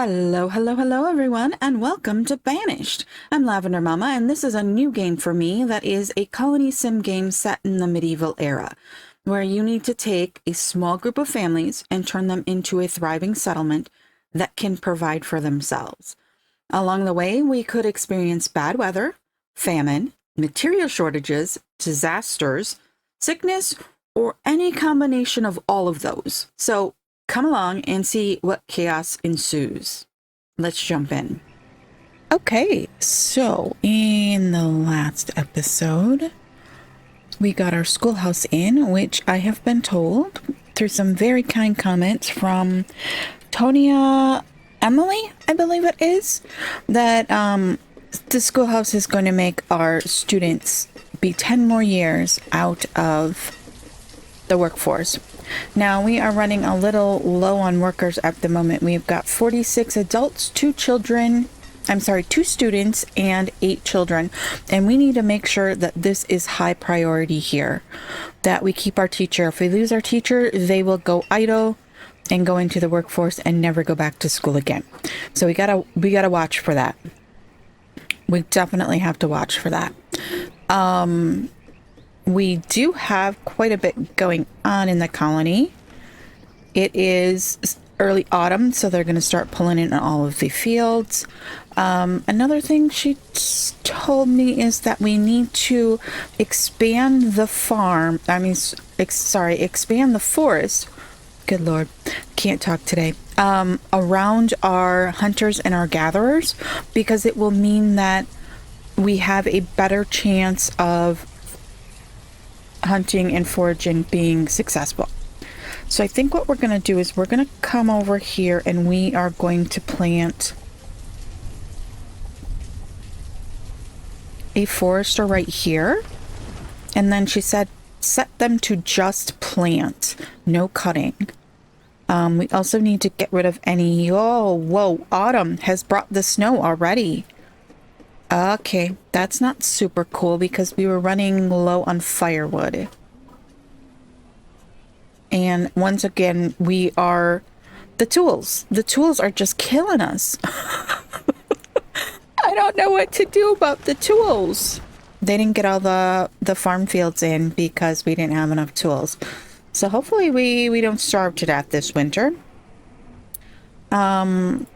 Hello everyone, and welcome to Banished. I'm Lavender Mama, and this is a new game for me that is a colony sim game set in the medieval era, where you need to take a small group of families and turn them into a thriving settlement that can provide for themselves. Along the way, we could experience bad weather, famine, material shortages, disasters, sickness, or any combination of all of those. So come along and see what chaos ensues. Let's jump in. Okay, so in the last episode, we got our schoolhouse in, which I have been told through some very kind comments from Tonya Emily, I believe it is, that the schoolhouse is going to make our students be 10 more years out of the workforce. Now, we are running a little low on workers at the moment. We've got 46 adults, 2 students, and 8 children. And we need to make sure that this is high priority here, that we keep our teacher. If we lose our teacher, they will go idle and go into the workforce and never go back to school again. So we gotta watch for that. We definitely have to watch for that. We do have quite a bit going on in the colony. It is early autumn, so they're going to start pulling in all of the fields. Another thing she told me is that we need to expand the farm. Expand the forest. Good Lord, can't talk today. Around our hunters and our gatherers, because it will mean that we have a better chance of hunting and foraging being successful. So I think what we're going to do is we're going to come over here and we are going to plant a forester right here. And then she said set them to just plant, no cutting. We also need to get rid of any... whoa, autumn has brought the snow already. Okay, that's not super cool because we were running low on firewood. And once again, the tools are just killing us. I don't know what to do about the tools. They didn't get all the farm fields in because we didn't have enough tools. So hopefully we don't starve to death this winter. So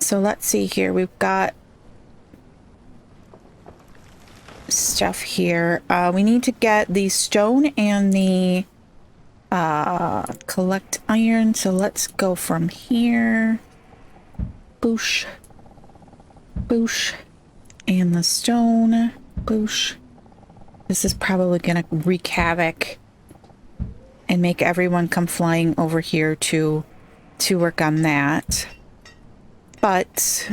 let's see here. We've got stuff here. We need to get the stone and the collect iron. So let's go from here. Boosh. Boosh. And the stone. Boosh. This is probably gonna wreak havoc and make everyone come flying over here to work on that. But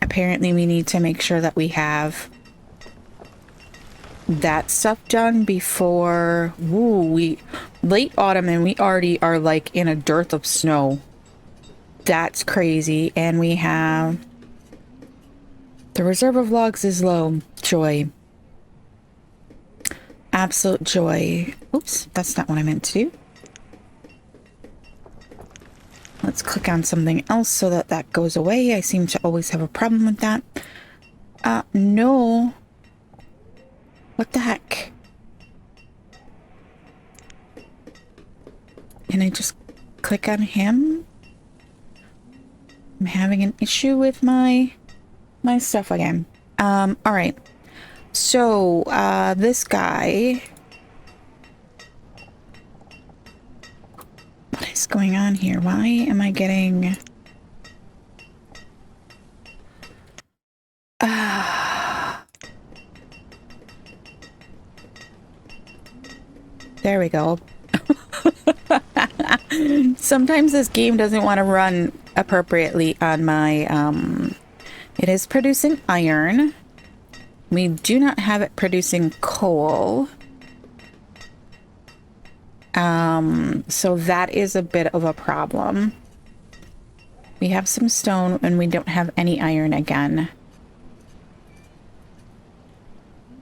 apparently we need to make sure that we have that stuff done before late autumn, and we already are like in a dearth of snow. That's crazy. And we have the reserve of logs is low. Joy. Absolute joy. Oops, that's not what I meant to do. Let's click on something else so that goes away. I seem to always have a problem with that. No. What the heck? Can I just click on him? I'm having an issue with my stuff again. All right. So, this guy. What is going on here? Why am I getting... There we go. Sometimes this game doesn't want to run appropriately on my... It is producing iron. We do not have it producing coal. So that is a bit of a problem. We have some stone and we don't have any iron again.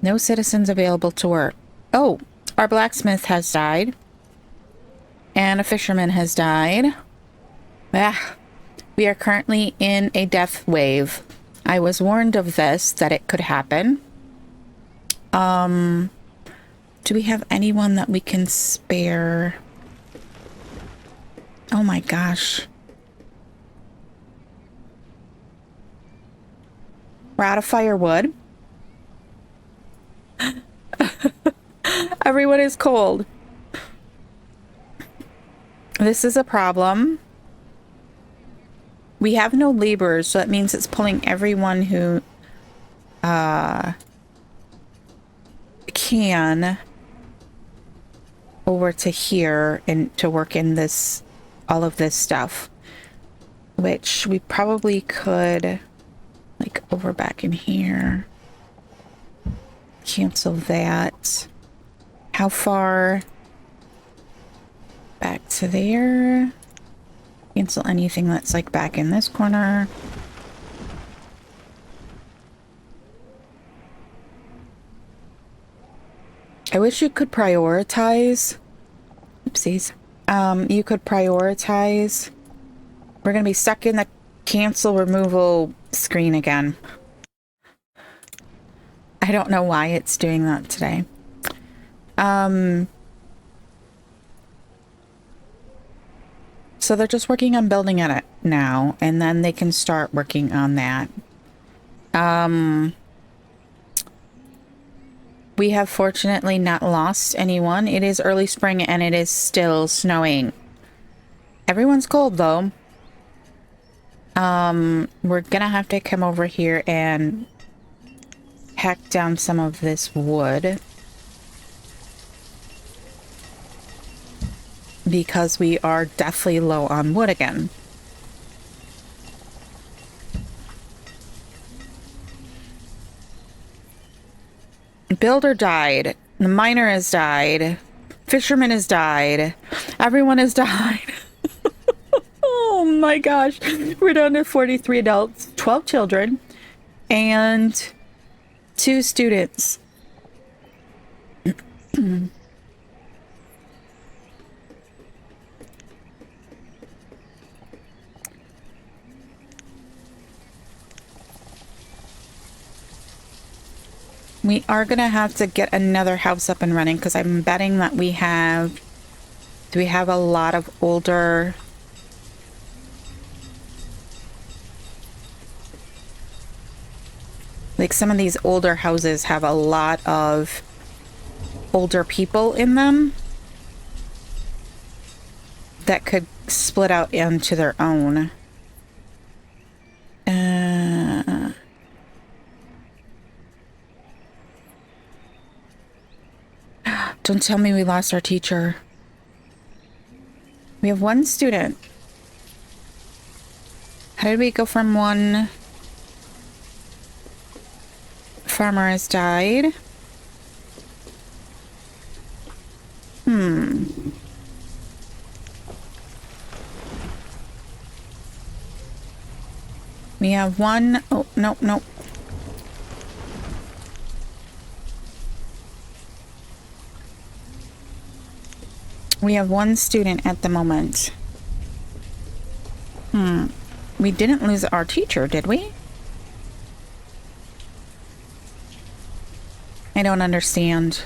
No citizens available to work. Oh, our blacksmith has died. And a fisherman has died. Ah, We are currently in a death wave. I was warned of this, that it could happen. Do we have anyone that we can spare? Oh my gosh. We're out of firewood. Everyone is cold. This is a problem. We have no laborers, so that means it's pulling everyone who can over to here and to work in this, all of this stuff, which we probably could, like, over back in here. Cancel that. How far back to there? Cancel anything that's like back in this corner. I wish you could prioritize. Oopsies. You could prioritize. We're gonna be stuck in the cancel removal screen again. I don't know why it's doing that today. So they're just working on building it now, and then they can start working on that. We have fortunately not lost anyone. It is early spring and it is still snowing. Everyone's cold though. We're gonna have to come over here and hack down some of this wood, because we are deathly low on wood again. Builder died. The miner has died. Fisherman has died. Everyone has died. Oh my gosh. We're down to 43 adults, 12 children, and 2 students. We are going to have to get another house up and running, because I'm betting that we have... Do we have a lot of older... Like, some of these older houses have a lot of older people in them that could split out into their own. Don't tell me we lost our teacher. We have 1 student. How did we go from 1... Farmer has died. We have 1... Oh, no, no. We have 1 student at the moment. We didn't lose our teacher, did we? I don't understand.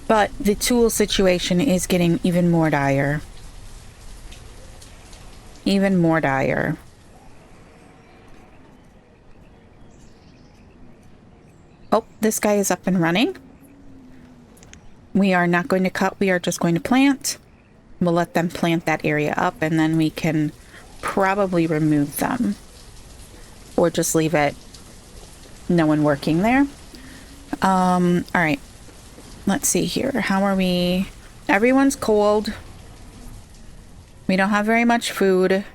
But the tool situation is getting even more dire. Even more dire. Oh, this guy is up and running. We are not going to cut. We are just going to plant. We'll let them plant that area up, and then we can probably remove them. Or just leave it. No one working there. Alright. Let's see here. How are we? Everyone's cold. We don't have very much food.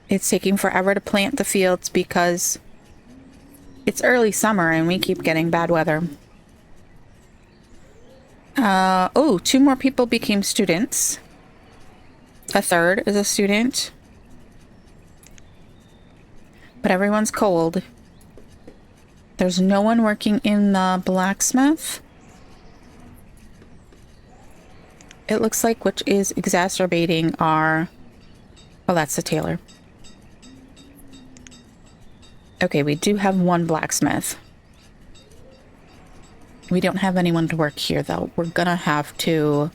It's taking forever to plant the fields because it's early summer and we keep getting bad weather. Oh, 2 more people became students. A 3rd is a student. But everyone's cold. There's no one working in the blacksmith. It looks like, which is exacerbating our... Oh, that's the tailor. Okay, we do have one blacksmith. We don't have anyone to work here, though. We're gonna have to...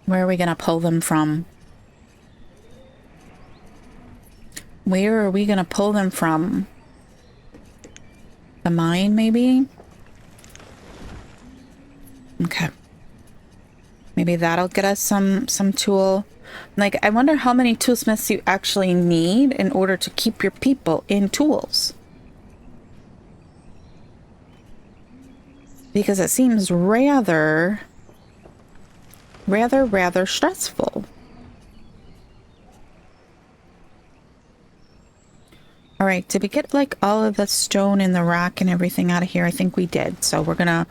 Where are we gonna pull them from? Where are we gonna pull them from? The mine, maybe? Okay. Maybe that'll get us some tool. Like, I wonder how many toolsmiths you actually need in order to keep your people in tools. Because it seems rather stressful. All right, did we get like all of the stone and the rock and everything out of here? I think we did. So we're gonna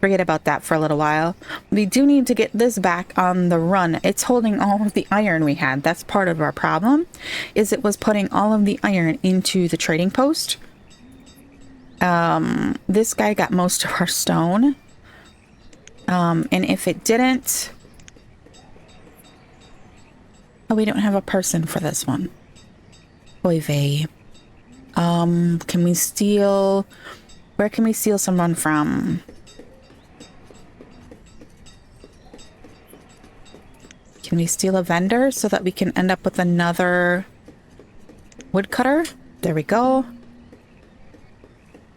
forget about that for a little while. We do need to get this back on the run. It's holding all of the iron we had. That's part of our problem, is it was putting all of the iron into the trading post. This guy got most of our stone. And if it didn't... Oh, we don't have a person for this one. Oy vey. Can we steal... Where can we steal someone from? Can we steal a vendor so that we can end up with another woodcutter? There we go.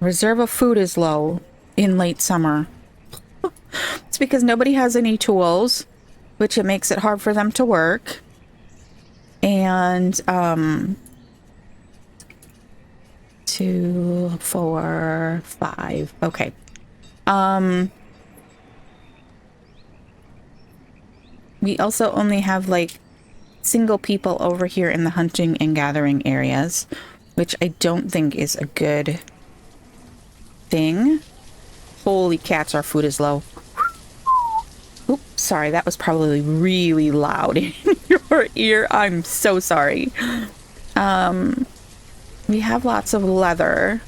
Reserve of food is low in late summer. It's because nobody has any tools, which it makes it hard for them to work. And 2, 4, 5. Okay. We also only have like single people over here in the hunting and gathering areas, which I don't think is a good thing. Holy cats, our food is low. Oops, sorry, that was probably really loud in your ear. I'm so sorry. We have lots of leather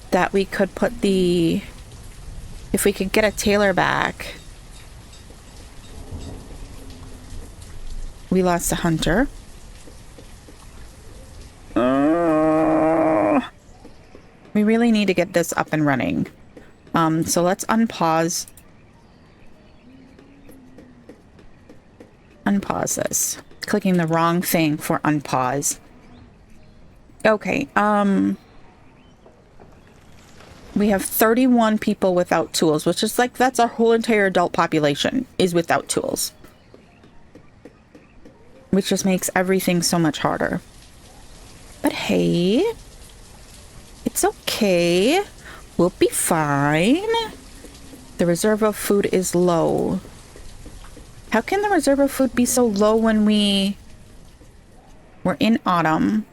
that we could put the... If we could get a tailor back. We lost a hunter. We really need to get this up and running. So let's unpause. Unpause this. Clicking the wrong thing for unpause. Okay, we have 31 people without tools, which is like, that's our whole entire adult population is without tools. Which just makes everything so much harder. But hey, it's okay. We'll be fine. The reserve of food is low. How can the reserve of food be so low when we're in autumn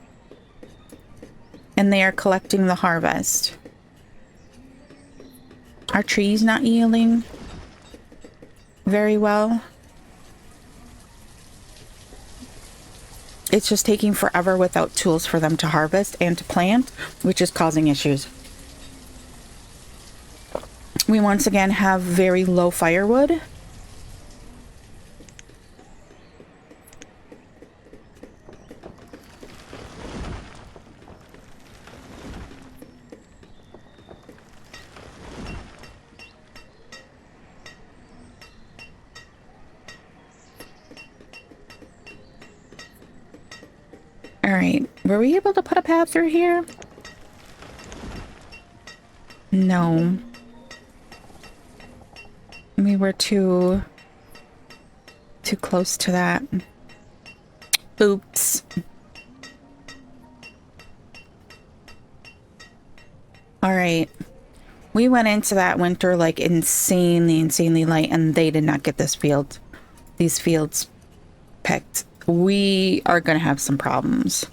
and they are collecting the harvest? Are trees not yielding very well? It's just taking forever without tools for them to harvest and to plant, which is causing issues. We once again have very low firewood. Alright, were we able to put a path through here? No. We were too close to that. Oops. Alright. We went into that winter like insanely light, and they did not get these fields picked. We are going to have some problems.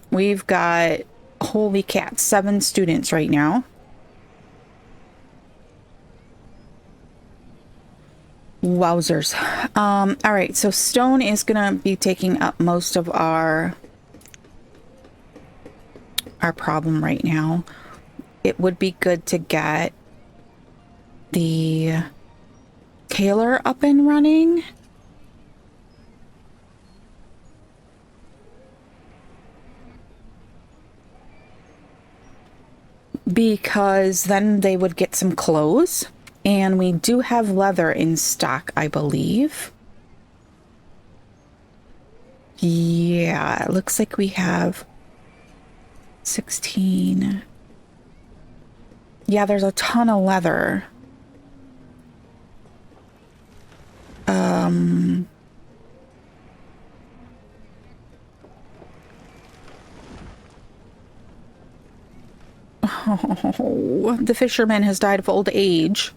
We've got, holy cat, 7 students right now. Wowzers. All right, so stone is going to be taking up most of our problem right now. It would be good to get the Taylor up and running. Because then they would get some clothes. And we do have leather in stock, I believe. Yeah, it looks like we have 16. Yeah, there's a ton of leather. Oh, the fisherman has died of old age.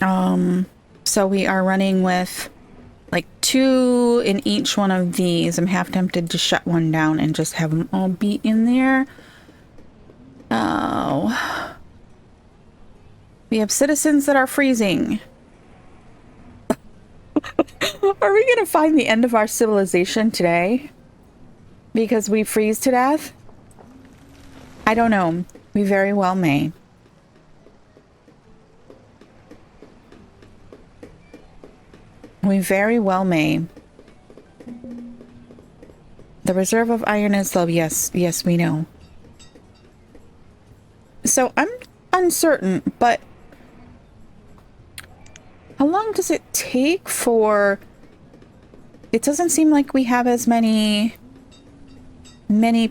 So we are running with like 2 in each one of these. I'm half tempted to shut one down and just have them all be in there. Oh. We have citizens that are freezing. Are we going to find the end of our civilization today? Because we freeze to death? I don't know. We very well may. We very well may. The reserve of iron is low. Yes, yes, we know. So I'm uncertain, but how long does it take for... It doesn't seem like we have as many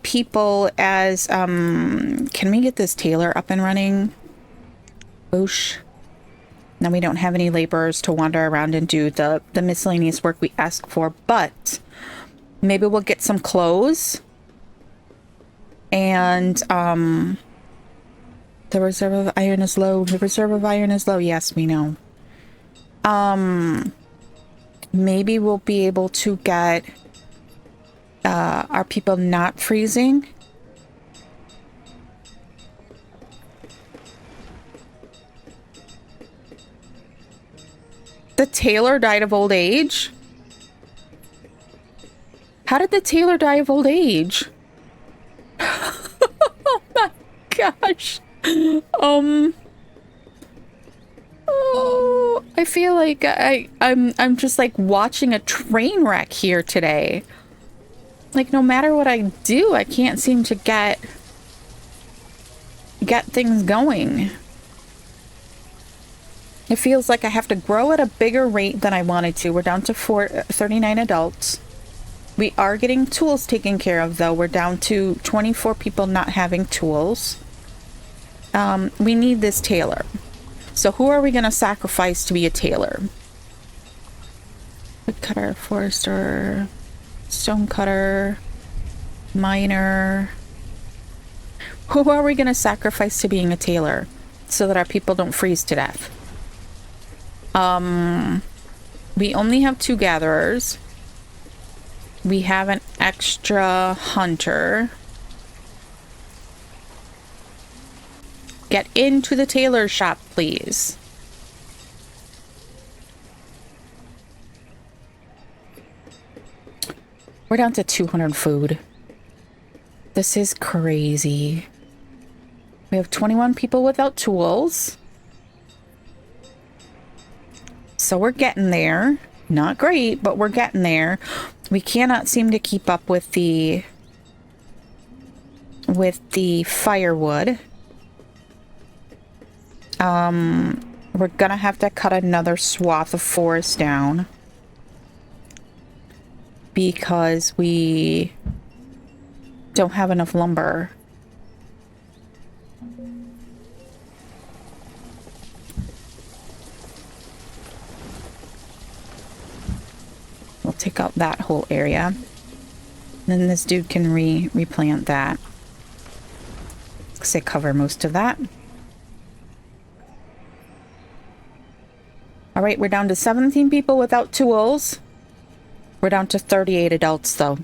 people as... Can we get this tailor up and running? Boosh. Now we don't have any laborers to wander around and do the miscellaneous work we ask for, but maybe we'll get some clothes. And, the reserve of iron is low. The reserve of iron is low. Yes, we know. Maybe we'll be able to get, our people not freezing. The tailor died of old age? How did the tailor die of old age? Oh my gosh. Oh, I feel like I'm just like watching a train wreck here today. Like no matter what I do, I can't seem to get things going. It feels like I have to grow at a bigger rate than I wanted to. We're down to 39 adults. We are getting tools taken care of, though. We're down to 24 people not having tools. We need this tailor. So who are we going to sacrifice to be a tailor? Woodcutter, forester, stonecutter, miner. Who are we going to sacrifice to being a tailor so that our people don't freeze to death? We only have 2 gatherers. We have an extra hunter. Get into the tailor shop, please. We're down to 200 food. This is crazy. We have 21 people without tools. So we're getting there. Not great, but we're getting there. We cannot seem to keep up with the firewood. We're gonna have to cut another swath of forest down because we don't have enough lumber. We'll take out that whole area. Then this dude can replant that. Say cover most of that. All right, we're down to 17 people without tools. We're down to 38 adults, though.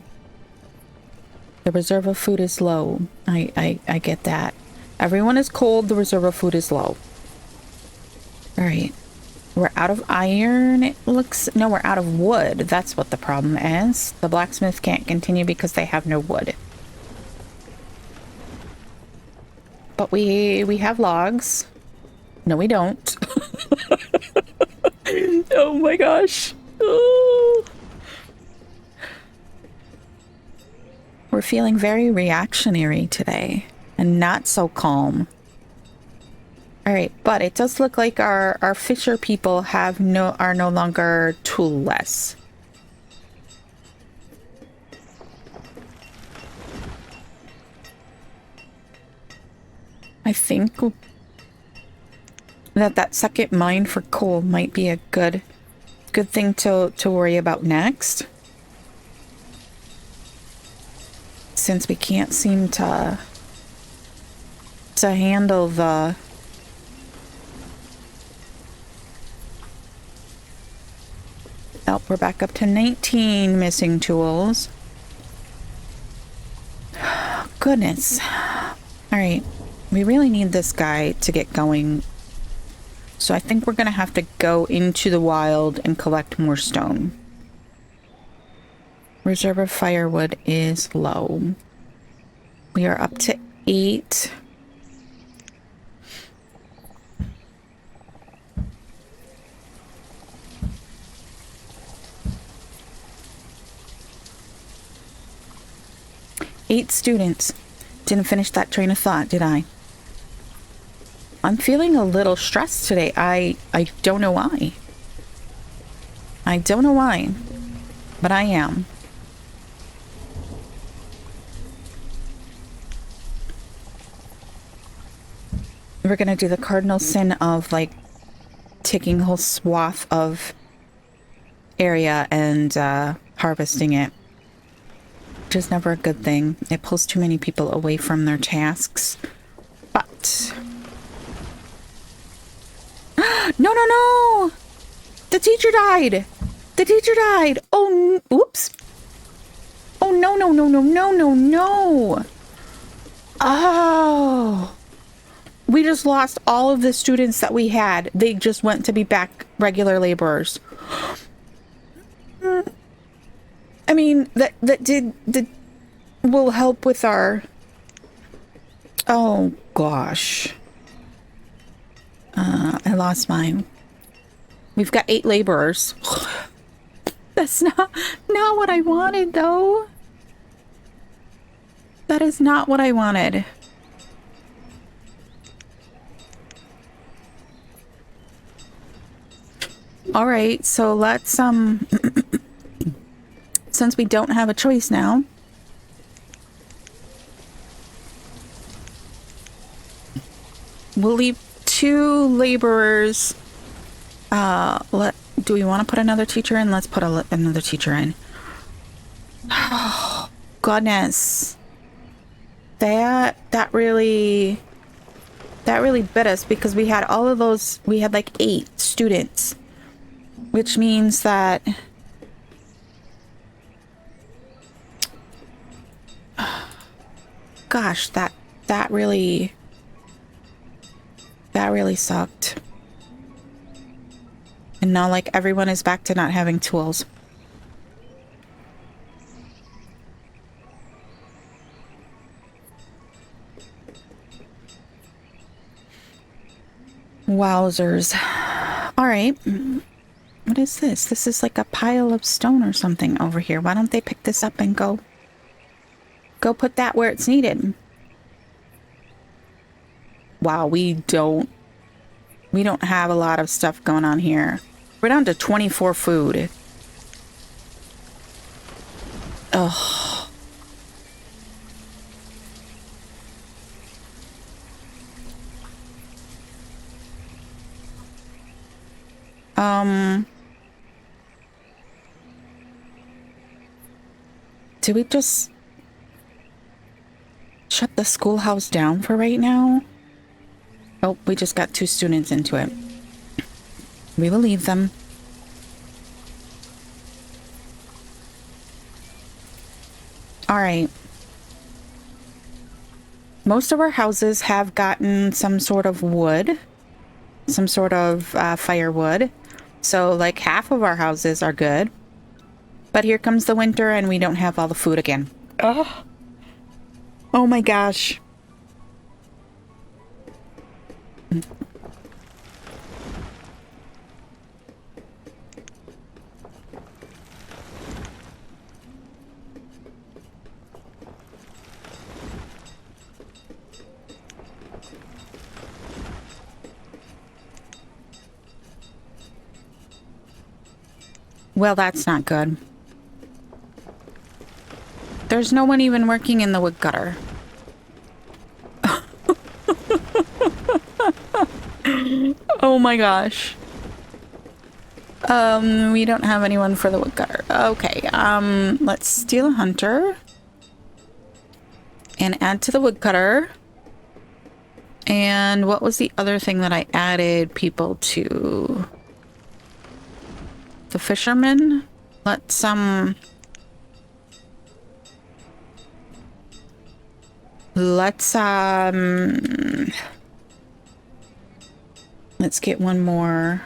The reserve of food is low. I get that. Everyone is cold. The reserve of food is low. All right. We're out of iron, it looks... No, we're out of wood. That's what the problem is. The blacksmith can't continue because they have no wood. But we have logs. No, we don't. my gosh. Oh. We're feeling very reactionary today and not so calm. All right, but it does look like our fisher people are no longer toolless. I think that second mine for coal might be a good thing to worry about next. Since we can't seem to handle the oh, we're back up to 19 missing tools. Goodness. All right. We really need this guy to get going. So I think we're going to have to go into the wild and collect more stone. Reserve of firewood is low. We are up to 8. Eight students. Didn't finish that train of thought, did I? I'm feeling a little stressed today. I don't know why. I don't know why, but I am. We're gonna do the cardinal sin of like taking a whole swath of area and harvesting it, which is never a good thing. It pulls too many people away from their tasks. But no, no, no! The teacher died! The teacher died! Oh, oops! Oh, no, no, no, no, no, no, no! Oh! We just lost all of the students that we had. They just went to be back regular laborers. I mean, that will help with our... Oh, gosh. I lost mine. We've got 8 laborers. That's not what I wanted, though. That is not what I wanted. All right, so let's since we don't have a choice now, we'll leave 2 laborers. Do we want to put another teacher in? Let's put another teacher in. Oh, goodness. That really bit us, because we had all of those. We had like 8 students, which means that gosh, that really sucked. And now, like, everyone is back to not having tools. Wowzers. All right. What is this? This is like a pile of stone or something over here. Why don't they pick this up and go put that where it's needed? Wow, we don't have a lot of stuff going on here. We're down to 24 food. Ugh. Do we just shut the schoolhouse down for right now? Oh, we just got 2 students into it. We will leave them. All right. Most of our houses have gotten some sort of wood, some sort of firewood. So like half of our houses are good. But here comes the winter and we don't have all the food again. Oh, oh my gosh. Well, that's not good. There's no one even working in the woodcutter. Oh my gosh. We don't have anyone for the woodcutter. Okay, let's steal a hunter. And add to the woodcutter. And what was the other thing that I added people to? The fisherman? Let's get one more.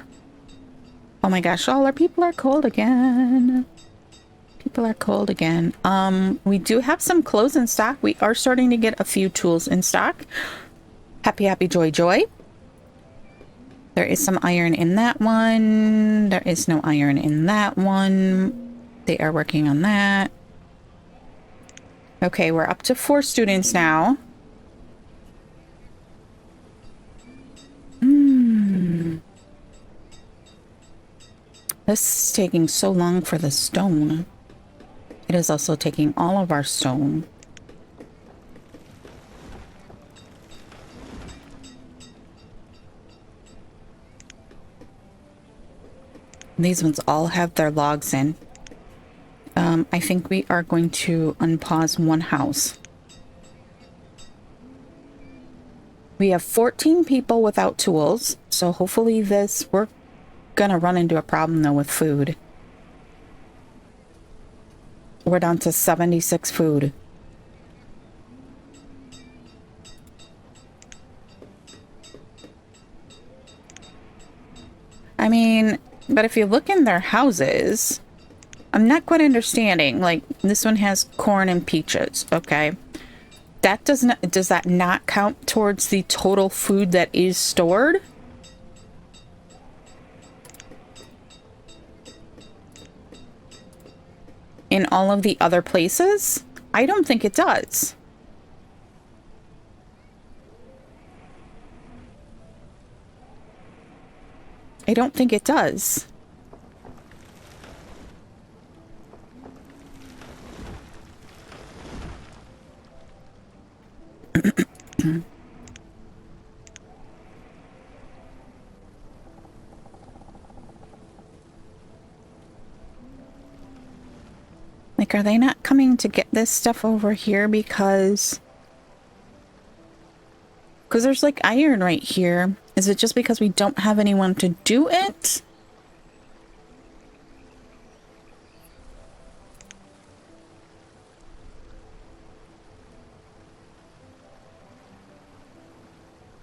Oh my gosh, all our people are cold again. People are cold again. We do have some clothes in stock. We are starting to get a few tools in stock. Happy, happy, joy, joy. There is some iron in that one. There is no iron in that one. They are working on that. Okay, we're up to 4 students now. This is taking so long for the stone. It is also taking all of our stone. These ones all have their logs in. I think we are going to unpause one house. We have 14 people without tools, so hopefully we're gonna run into a problem though with food. We're down to 76 food. I mean, but if you look in their houses, I'm not quite understanding. Like, this one has corn and peaches, okay? That does that not count towards the total food that is stored? In all of the other places? I don't think it does. I don't think it does. Like, are they not coming to get this stuff over here because there's like iron right here? Is it just because we don't have anyone to do it?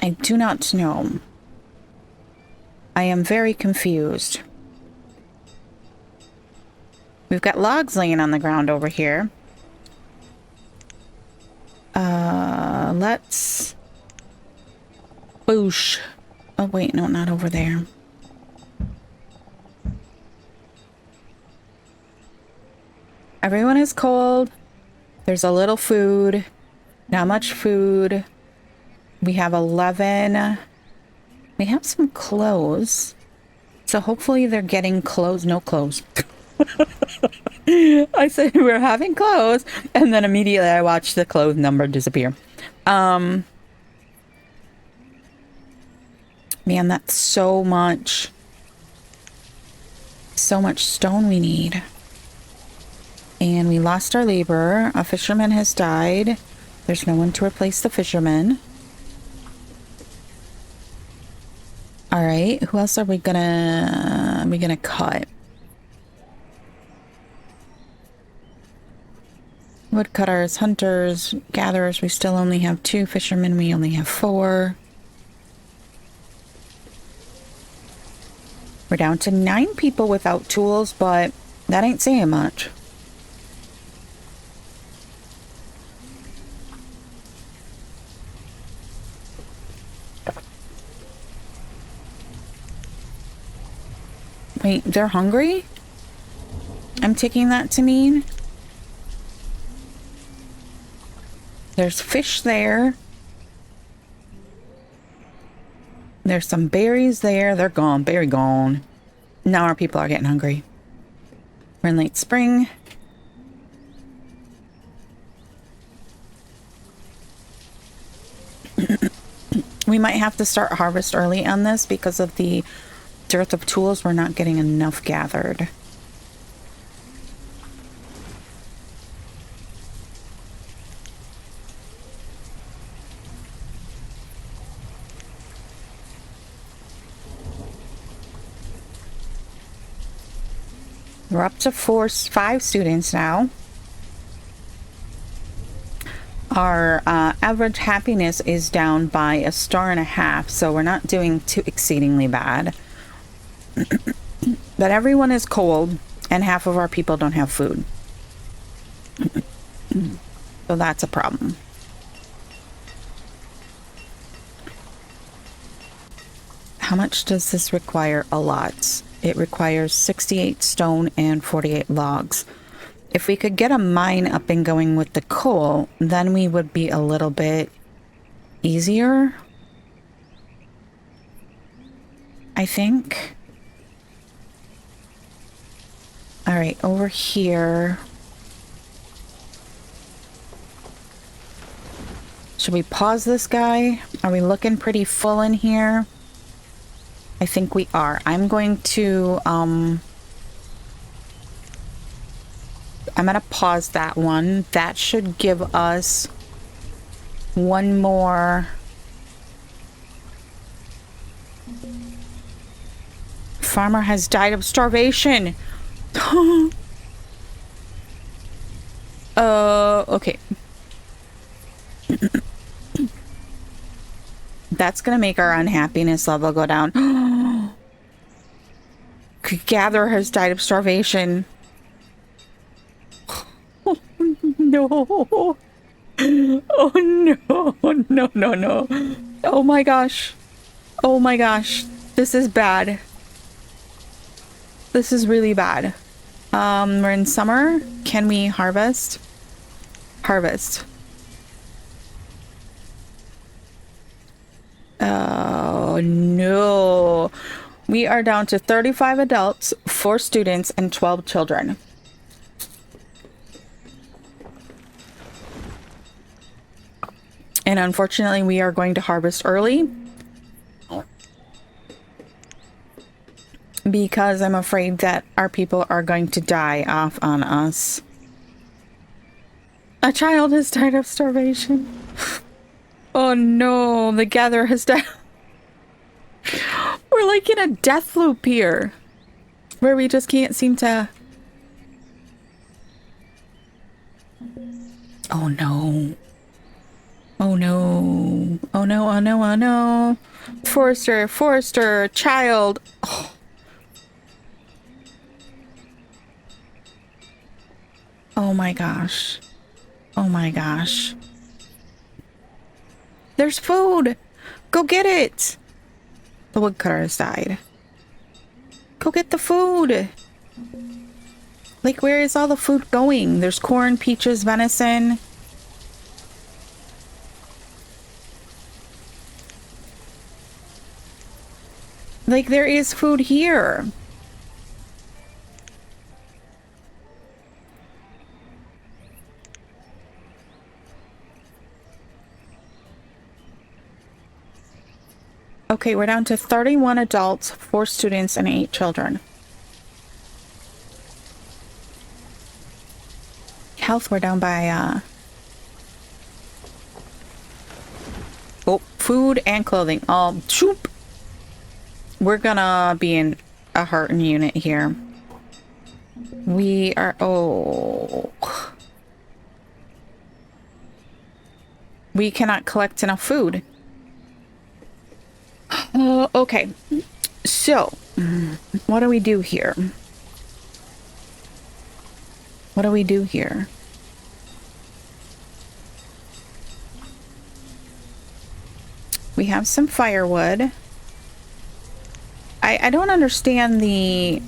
I do not know. I am very confused. We've got logs laying on the ground over here. Let's... Boosh. Oh, wait, no, not over there. Everyone is cold. There's a little food. Not much food. We have 11. We have some clothes. So hopefully they're getting clothes. No clothes. I said we're having clothes, and then immediately I watched the clothes number disappear. Man, that's so much stone we need. And we lost our laborer. A fisherman has died. There's no one to replace the fisherman. All right, who else are we gonna cut? Woodcutters, hunters, gatherers, we still only have 2. Fishermen, we only have 4. We're down to 9 people without tools, but that ain't saying much. Wait, they're hungry? I'm taking that to mean... There's fish there. There's some berries there. They're gone. Berry gone. Now our people are getting hungry. We're in late spring. We might have to start harvest early on this because of the dearth of tools. We're not getting enough gathered. We're up to 5 students now. Our average happiness is down by 1.5 stars, so we're not doing too exceedingly bad. But everyone is cold, and half of our people don't have food. So that's a problem. How much does this require? A lot. It requires 68 stone and 48 logs. If we could get a mine up and going with the coal, then we would be a little bit easier, I think. All right, over here. Should we pause this guy? Are we looking pretty full in here? I think we are. I'm going to, I'm going to pause that one. That should give us one more. Farmer has died of starvation. Okay. That's gonna make our unhappiness level go down. Gather has died of starvation. Oh, no. Oh no. No, no, no. Oh my gosh. Oh my gosh. This is bad. This is really bad. We're in summer. Can we harvest? Harvest. Oh no. We are down to 35 adults, 4 students, and 12 children. And unfortunately, we are going to harvest early because I'm afraid that our people are going to die off on us. A child has died of starvation. Oh no, the gatherer has died. We're like in a death loop here, where we just can't seem to... Oh no. Oh no. Oh no, oh no, oh no. Forester, child. Oh. Oh my gosh. Oh my gosh. There's food! Go get it! The woodcutter has died. Go get the food! Like, where is all the food going? There's corn, peaches, venison. Like, there is food here. Okay, we're down to 31 adults, 4 students, and 8 children. Health, we're down by, oh, food and clothing. All choop. We're gonna be in a hurting unit here. We are, oh. We cannot collect enough food. Okay, so what do we do here? What do we do here? We have some firewood. I don't understand the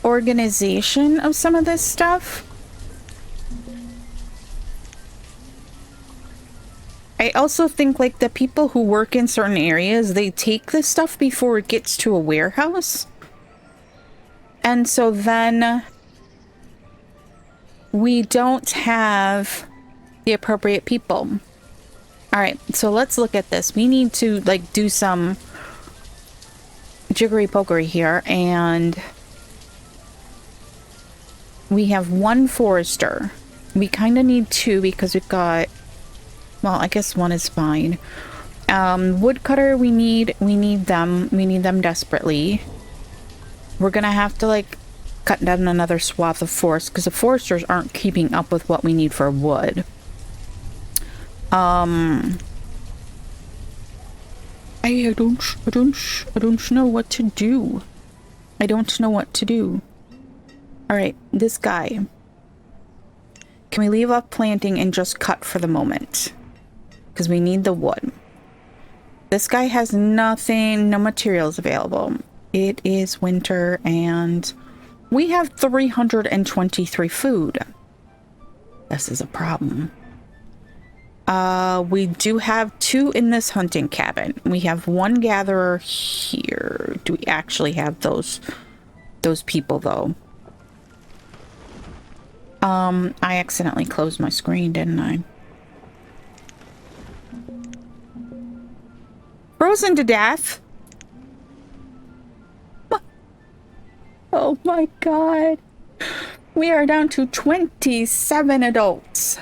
organization of some of this stuff. I also think, like, the people who work in certain areas, they take this stuff before it gets to a warehouse. And so then we don't have the appropriate people. All right, so let's look at this. We need to like do some jiggery pokery here, and we have one forester. We kind of need two because we've got, well, I guess one is fine. Woodcutter, we need them desperately. We're gonna have to like cut down another swath of forest because the foresters aren't keeping up with what we need for wood. I don't know what to do. I don't know what to do. All right, this guy. Can we leave off planting and just cut for the moment? Because we need the wood. This guy has nothing, no materials available. It is winter and we have 323 food. This is a problem. We do have two in this hunting cabin. We have one gatherer here. Do we actually have those people though? I accidentally closed my screen, didn't I? Frozen to death. Oh my god. We are down to 27 adults.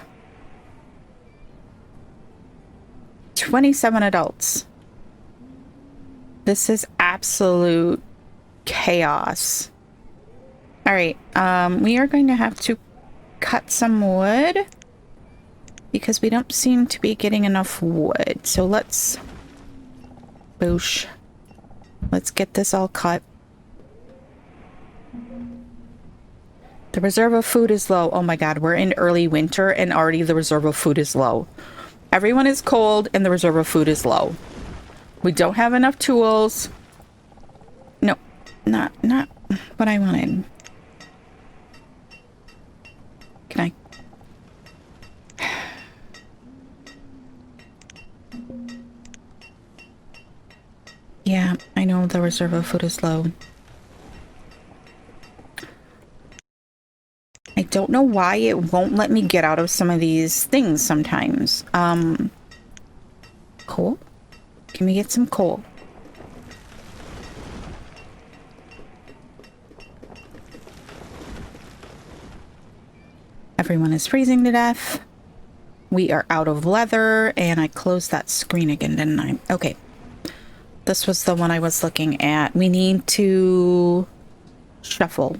27 adults. This is absolute chaos. All right, we are going to have to cut some wood because we don't seem to be getting enough wood. So let's boosh. Let's get this all cut. The reserve of food is low. Oh my god, we're in early winter and already the reserve of food is low. Everyone is cold and the reserve of food is low. We don't have enough tools. No, not what I wanted. Can I? Yeah, I know the reserve of food is low. I don't know why it won't let me get out of some of these things sometimes. Coal? Can we get some coal? Everyone is freezing to death. We are out of leather, and I closed that screen again, didn't I? Okay. This was the one I was looking at. We need to shuffle.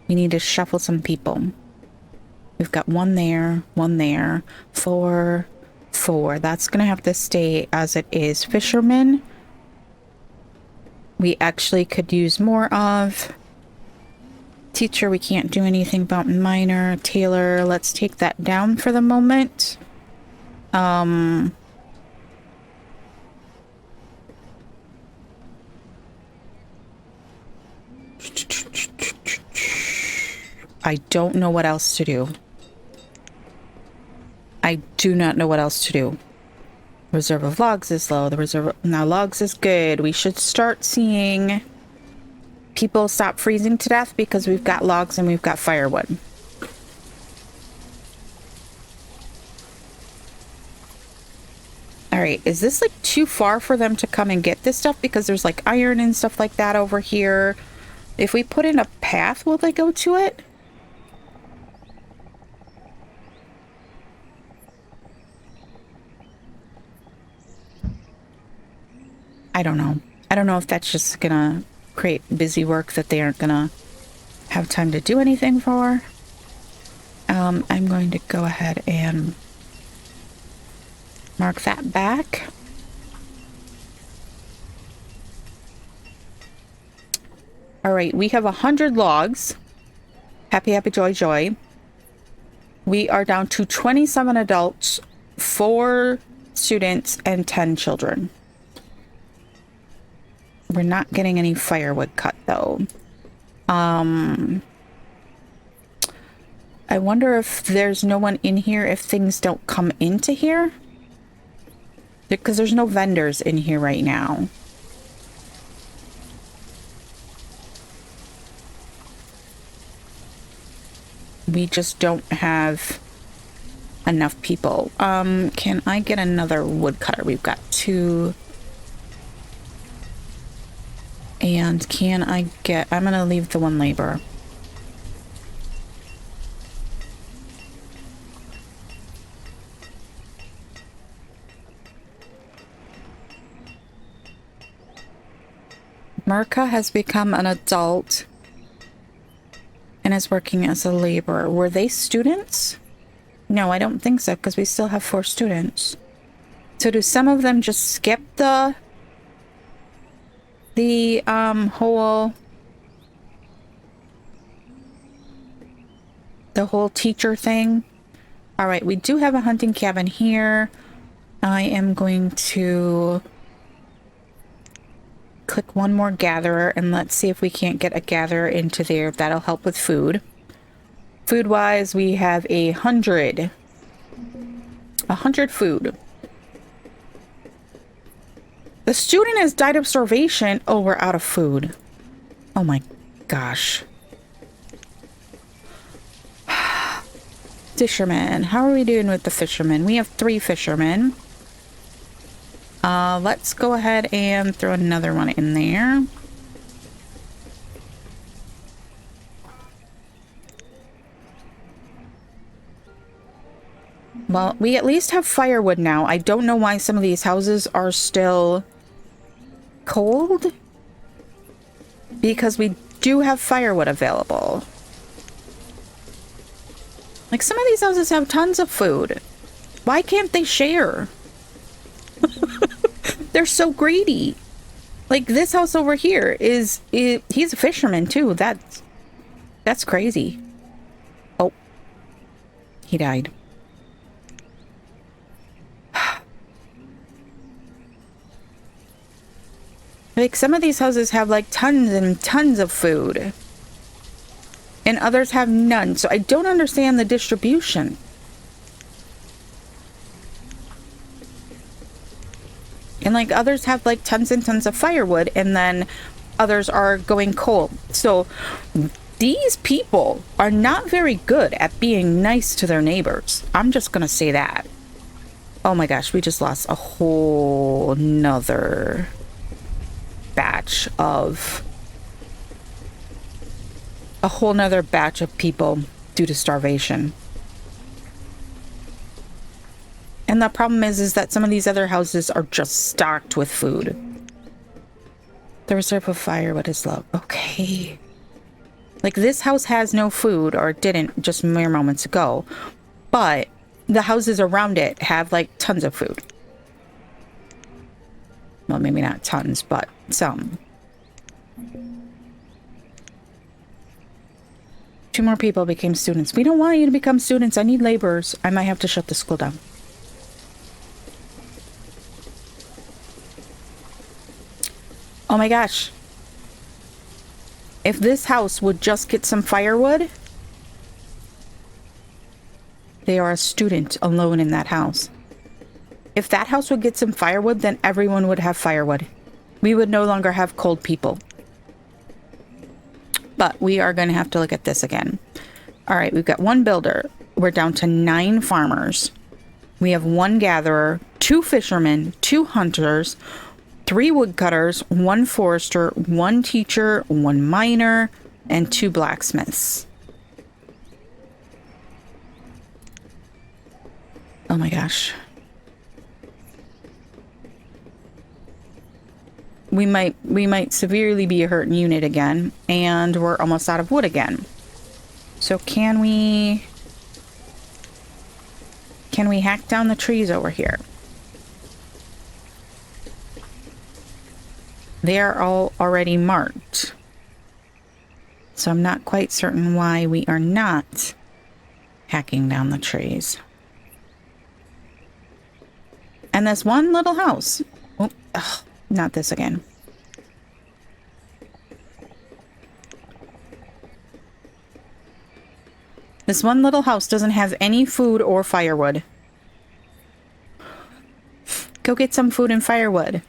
We need to shuffle some people. We've got one there, 4, 4. That's gonna have to stay as it is. Fishermen, we actually could use more of. Teacher, we can't do anything about. Miner, tailor, let's take that down for the moment. I don't know what else to do. I do not know what else to do. Reserve of logs is low. The reserve now logs is good. We should start seeing people stop freezing to death because we've got logs and we've got firewood. All right, is this like too far for them to come and get this stuff? Because there's like iron and stuff like that over here. If we put in a path, will they go to it? I don't know. I don't know if that's just gonna create busy work that they aren't gonna have time to do anything for. I'm going to go ahead and mark that back. All right, we have 100 logs. Happy, happy, joy, joy. We are down to 27 adults, 4 students, and 10 children. We're not getting any firewood cut, though. I wonder if there's no one in here if things don't come into here. Because there's no vendors in here right now. We just don't have enough people. Can I get another woodcutter? We've got 2. And can I get... I'm gonna leave the 1 labor. Mirka has become an adult and is working as a laborer. Were they students? No, I don't think so, because we still have 4 students. So do some of them just skip the whole teacher thing? All right, we do have a hunting cabin here. I am going to click 1 more gatherer, and let's see if we can't get a gatherer into there. That'll help with food. Food-wise, we have 100 food. The student has died of starvation. Oh, we're out of food. Oh my gosh. Fishermen. How are we doing with the fishermen? We have 3 fishermen. Let's go ahead and throw another one in there. Well, we at least have firewood now. I don't know why some of these houses are still cold. Because we do have firewood available. Like, some of these houses have tons of food. Why can't they share? They're so greedy. Like, this house over here he's a fisherman too. That's crazy. Oh, he died. Like, some of these houses have like tons and tons of food, and others have none. So I don't understand the distribution. And like, others have like tons and tons of firewood, and then others are going cold. So these people are not very good at being nice to their neighbors. I'm just gonna say that. Oh my gosh, we just lost a whole nother batch of people due to starvation. And the problem is that some of these other houses are just stocked with food. The reserve of firewood is low. Okay. Like, this house has no food, or didn't just mere moments ago. But the houses around it have, like, tons of food. Well, maybe not tons, but some. 2 more people became students. We don't want you to become students. I need laborers. I might have to shut the school down. Oh my gosh. If this house would just get some firewood. They are a student alone in that house. If that house would get some firewood, then everyone would have firewood. We would no longer have cold people. But we are going to have to look at this again. All right, we've got 1 builder. We're down to 9 farmers. We have 1 gatherer, 2 fishermen, 2 hunters, 3 woodcutters, 1 forester, 1 teacher, 1 miner, and 2 blacksmiths. Oh my gosh. We might severely be a hurting unit again, and we're almost out of wood again. So can we hack down the trees over here? They are all already marked. So I'm not quite certain why we are not hacking down the trees. And this one little house. Oh, ugh, not this again. This one little house doesn't have any food or firewood. Go get some food and firewood.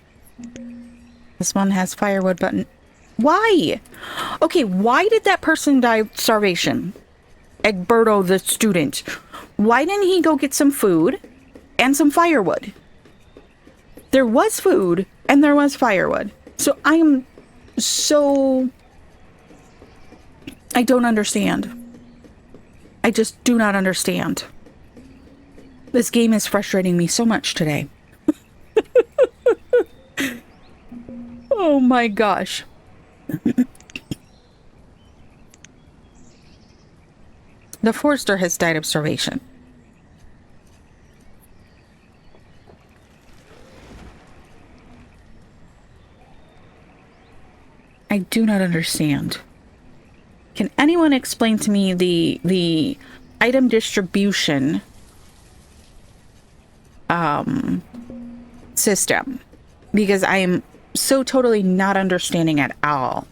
This one has firewood, but why? Okay, why did that person die of starvation? Egberto, the student. Why didn't he go get some food and some firewood? There was food and there was firewood. So I don't understand. I just do not understand. This game is frustrating me so much today. Oh my gosh. The forester has died of starvation. I do not understand. Can anyone explain to me the item distribution system? Because I am so totally not understanding at all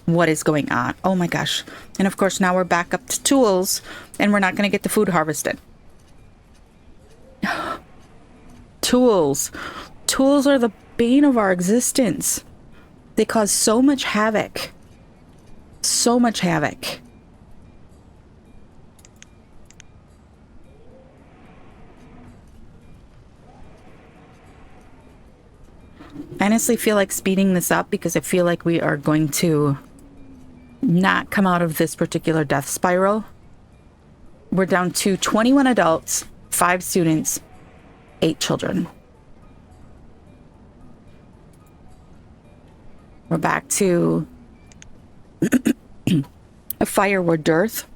what is going on. Oh my gosh. And of course now we're back up to tools and we're not going to get the food harvested. Tools. Tools are the bane of our existence. They cause so much havoc. So much havoc. I honestly feel like speeding this up because I feel like we are going to not come out of this particular death spiral. We're down to 21 adults, 5 students, 8 children. We're back to a firewood dearth.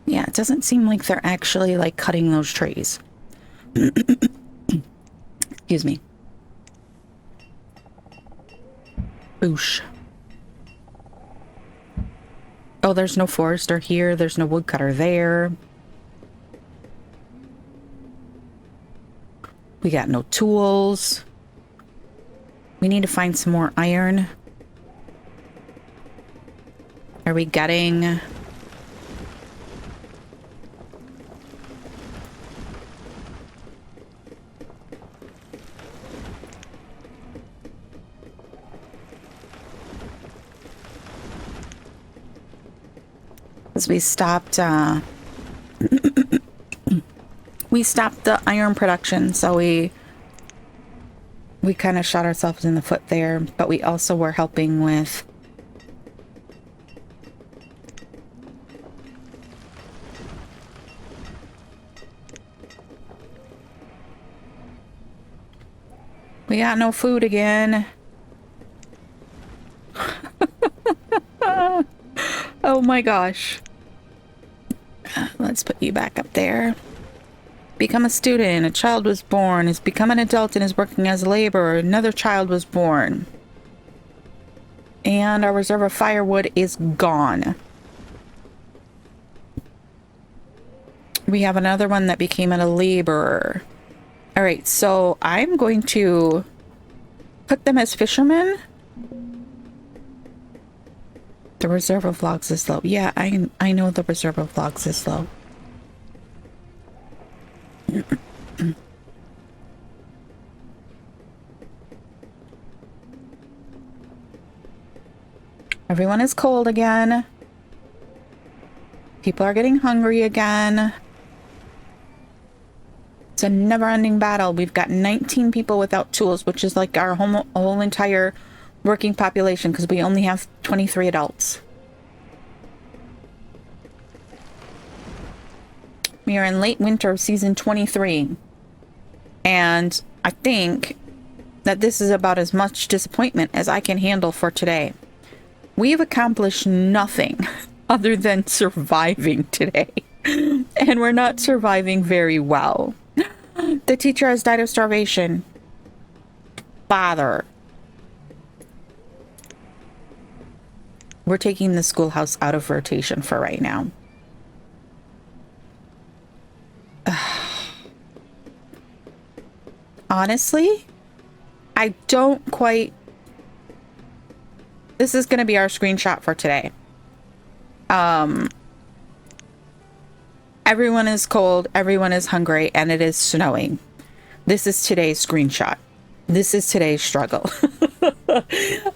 Yeah, it doesn't seem like they're actually like cutting those trees. Excuse me. Boosh. Oh, there's no forester here. There's no woodcutter there. We got no tools. We need to find some more iron. Are we getting... As we stopped, we stopped the iron production, so we kind of shot ourselves in the foot there, but we also were helping with we got no food again. Oh my gosh. Let's put you back up there. Become a student. A child was born. Has become an adult and is working as a laborer. Another child was born. And our reserve of firewood is gone. We have another one that became a laborer. Alright, so I'm going to put them as fishermen. The reserve of logs is low. Yeah, I know the reserve of logs is low. Everyone is cold again. People are getting hungry again. It's a never-ending battle. We've got 19 people without tools, which is like our whole entire working population, because we only have 23 adults. We are in late winter of season 23. And I think that this is about as much disappointment as I can handle for today. We've accomplished nothing other than surviving today. And we're not surviving very well. The teacher has died of starvation. Bother. We're taking the schoolhouse out of rotation for right now. Honestly, I don't quite... This is going to be our screenshot for today. Everyone is cold, everyone is hungry, and it is snowing. This is today's screenshot. This is today's struggle.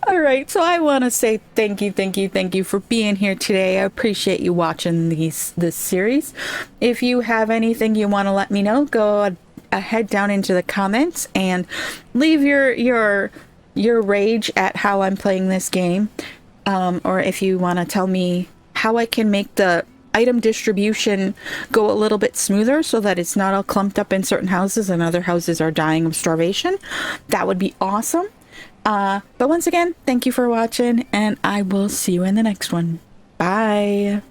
All right, so I want to say thank you for being here today. I appreciate you watching this series. If you have anything you want to let me know, go ahead down into the comments and leave your rage at how I'm playing this game, or if you want to tell me how I can make the item distribution go a little bit smoother so that it's not all clumped up in certain houses and other houses are dying of starvation, that would be awesome. But once again, thank you for watching, and I will see you in the next one. Bye.